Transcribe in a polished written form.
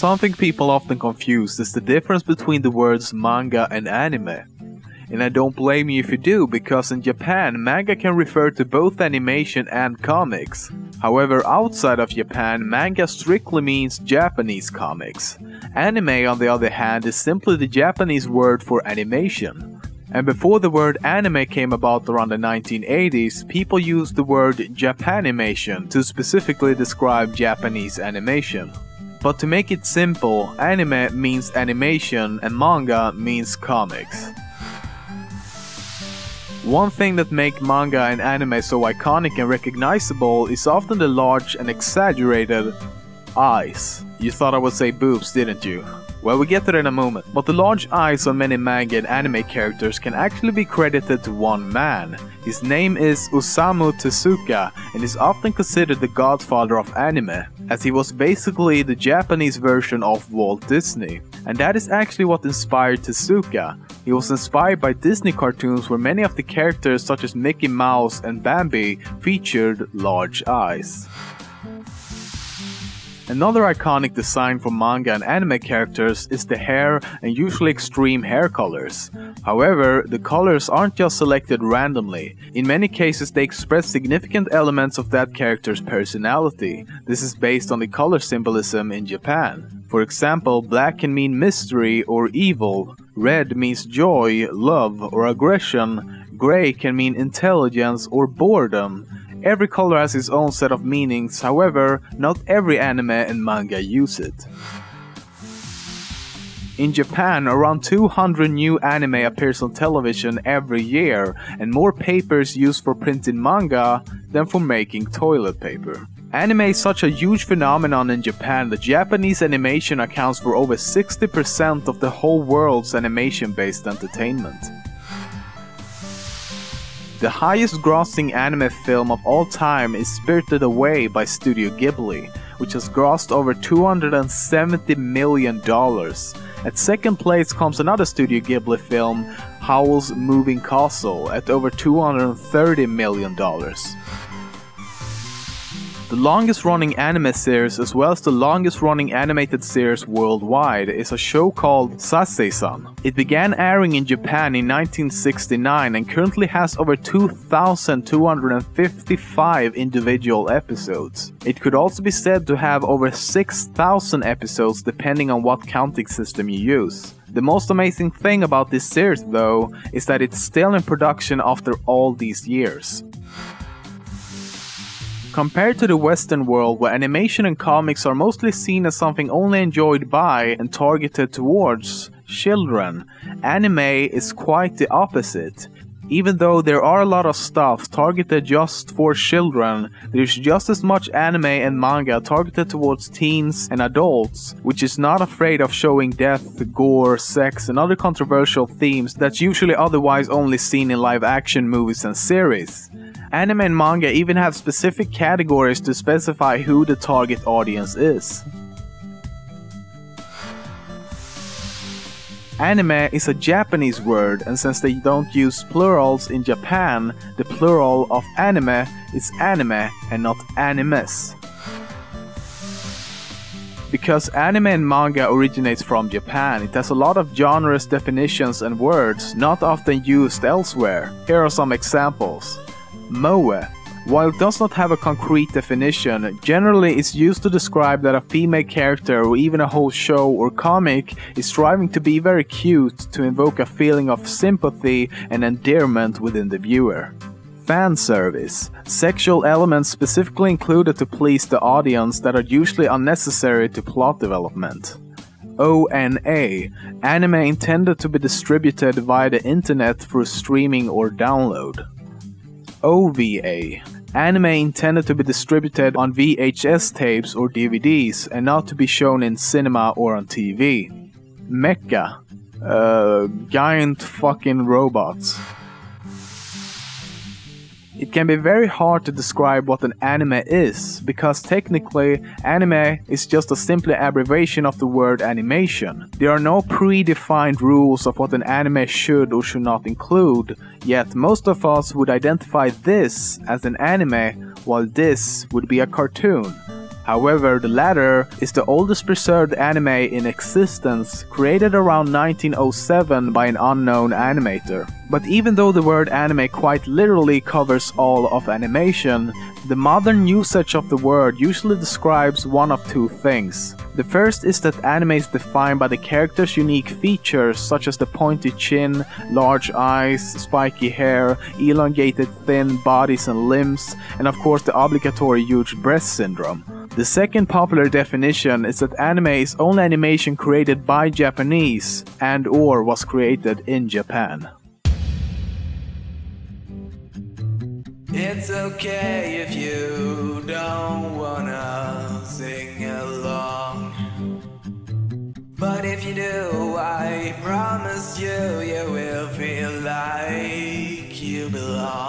Something people often confuse is the difference between the words manga and anime. And I don't blame you if you do, because in Japan, manga can refer to both animation and comics. However, outside of Japan, manga strictly means Japanese comics. Anime, on the other hand, is simply the Japanese word for animation. And before the word anime came about around the 1980s, people used the word Japanimation to specifically describe Japanese animation. But to make it simple, anime means animation and manga means comics. One thing that makes manga and anime so iconic and recognizable is often the large and exaggerated eyes. You thought I would say boobs, didn't you? Well, we get to that in a moment. But the large eyes on many manga and anime characters can actually be credited to one man. His name is Osamu Tezuka and is often considered the godfather of anime, as he was basically the Japanese version of Walt Disney. And that is actually what inspired Tezuka. He was inspired by Disney cartoons where many of the characters such as Mickey Mouse and Bambi featured large eyes. Another iconic design for manga and anime characters is the hair and usually extreme hair colors. However, the colors aren't just selected randomly. In many cases they express significant elements of that character's personality. This is based on the color symbolism in Japan. For example, black can mean mystery or evil, red means joy, love or aggression, gray can mean intelligence or boredom. Every color has its own set of meanings, however, not every anime and manga use it. In Japan, around 200 new anime appears on television every year, and more paper is used for printing manga than for making toilet paper. Anime is such a huge phenomenon in Japan that Japanese animation accounts for over 60% of the whole world's animation-based entertainment. The highest grossing anime film of all time is Spirited Away by Studio Ghibli, which has grossed over $270 million. At second place comes another Studio Ghibli film, Howl's Moving Castle, at over $230 million. The longest running anime series as well as the longest running animated series worldwide is a show called Sasei-san. It began airing in Japan in 1969 and currently has over 2,255 individual episodes. It could also be said to have over 6,000 episodes depending on what counting system you use. The most amazing thing about this series though is that it's still in production after all these years. Compared to the Western world where animation and comics are mostly seen as something only enjoyed by and targeted towards children, anime is quite the opposite. Even though there are a lot of stuff targeted just for children, there's just as much anime and manga targeted towards teens and adults, which is not afraid of showing death, gore, sex and other controversial themes that's usually otherwise only seen in live action movies and series. Anime and manga even have specific categories to specify who the target audience is. Anime is a Japanese word, and since they don't use plurals in Japan, the plural of anime is anime and not animes. Because anime and manga originates from Japan, it has a lot of genres, definitions and words not often used elsewhere. Here are some examples. Moe. While it does not have a concrete definition, generally it's used to describe that a female character or even a whole show or comic is striving to be very cute to invoke a feeling of sympathy and endearment within the viewer. Fan service. Sexual elements specifically included to please the audience that are usually unnecessary to plot development. ONA. Anime intended to be distributed via the internet through streaming or download. OVA. Anime intended to be distributed on VHS tapes or DVDs and not to be shown in cinema or on TV. Mecha. Giant fucking robots. It can be very hard to describe what an anime is, because technically anime is just a simple abbreviation of the word animation. There are no predefined rules of what an anime should or should not include, yet most of us would identify this as an anime while this would be a cartoon. However, the latter is the oldest preserved anime in existence, created around 1907 by an unknown animator. But even though the word anime quite literally covers all of animation, the modern usage of the word usually describes one of two things. The first is that anime is defined by the character's unique features such as the pointy chin, large eyes, spiky hair, elongated thin bodies and limbs, and of course the obligatory huge breast syndrome. The second popular definition is that anime is only animation created by Japanese and/or was created in Japan. It's okay if you don't wanna sing along, but if you do, I promise you, you will feel like you belong.